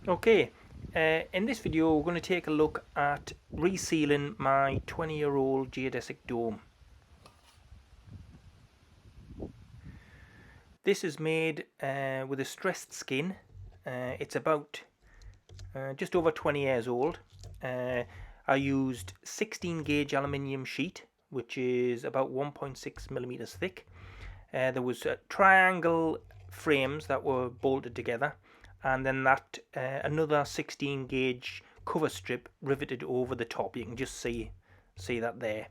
Okay, in this video we're going to take a look at resealing my 20-year-old geodesic dome. This is made with a stressed skin. It's about just over 20 years old. I used 16 gauge aluminium sheet, which is about 1.6 millimeters thick. There was triangle frames that were bolted together, and then that another 16 gauge cover strip riveted over the top. You can just see that there.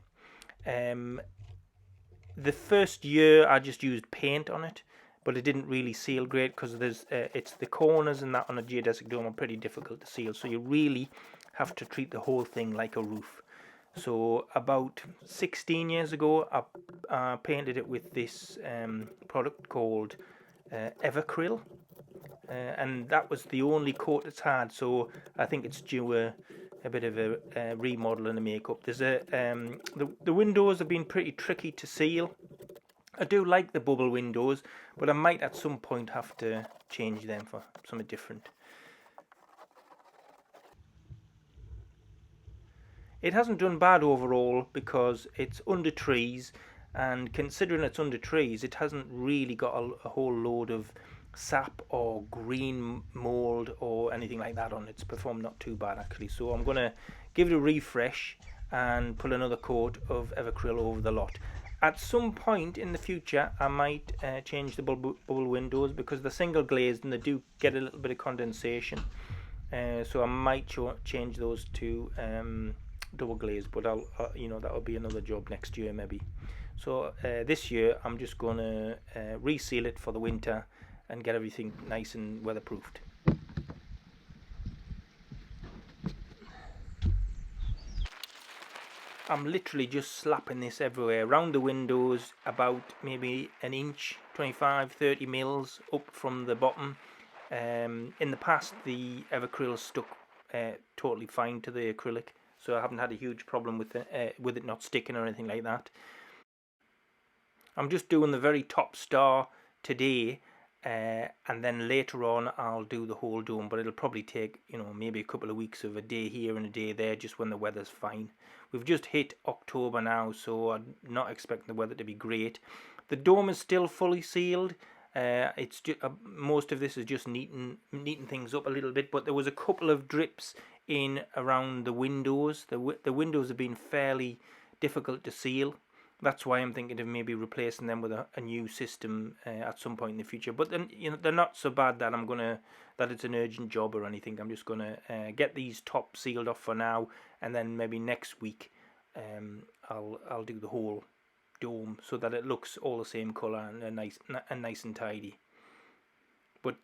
The first year I just used paint on it, but it didn't really seal great because it's the corners and that on a geodesic dome are pretty difficult to seal, so you really have to treat the whole thing like a roof. So about 16 years ago I painted it with this product called Evercryl, and that was the only coat it's had, so I think it's due a bit of a remodel and a makeup. There's the windows have been pretty tricky to seal. I do like the bubble windows, but I might at some point have to change them for something different. It hasn't done bad overall because it's under trees, and considering it's under trees, it hasn't really got a whole load of sap or green mold or anything like that on it. It's performed not too bad actually. So I'm going to give it a refresh and put another coat of Evercryl over the lot. At some point in the future I might change the bubble windows because they're single glazed and they do get a little bit of condensation. So I might change those to double glazed, but I'll that'll be another job next year maybe. So this year I'm just going to reseal it for the winter and get everything nice and weatherproofed. I'm literally just slapping this everywhere around the windows, about maybe an inch, 25-30 mils up from the bottom. In the past the Evercryl stuck totally fine to the acrylic, so I haven't had a huge problem with it not sticking or anything like that. I'm just doing the very top star today, and then later on I'll do the whole dome, but it'll probably take maybe a couple of weeks of a day here and a day there, just when the weather's fine. We've just hit October now, so I'm not expecting the weather to be great. The dome is still fully sealed. It's just, most of this is just neating things up a little bit, but there was a couple of drips in around the windows. The windows have been fairly difficult to seal. That's why I'm thinking of maybe replacing them with a new system at some point in the future. But then they're not so bad that that it's an urgent job or anything. I'm just gonna get these top sealed off for now, and then maybe next week I'll do the whole dome so that it looks all the same colour and nice and tidy. But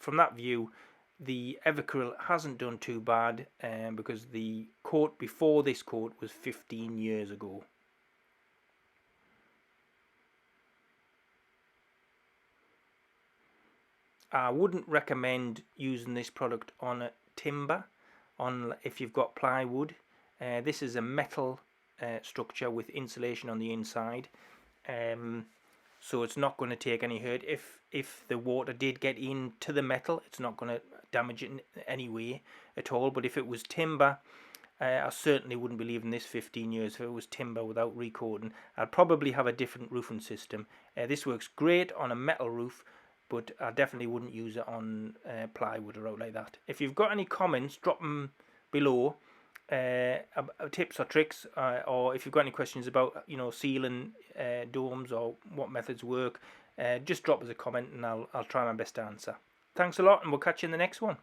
from that view, the Evercryl hasn't done too bad because the coat before this coat was 15 years ago. I wouldn't recommend using this product on timber, if you've got plywood. This is a metal structure with insulation on the inside, so it's not going to take any hurt. If the water did get into the metal, it's not going to damage it in any way at all. But if it was timber, I certainly wouldn't be leaving this 15 years. If it was timber without recoating, I'd probably have a different roofing system. This works great on a metal roof, but I definitely wouldn't use it on plywood or out like that. If you've got any comments, drop them below, tips or tricks, or if you've got any questions about sealing domes or what methods work, just drop us a comment and I'll try my best to answer. Thanks a lot, and we'll catch you in the next one.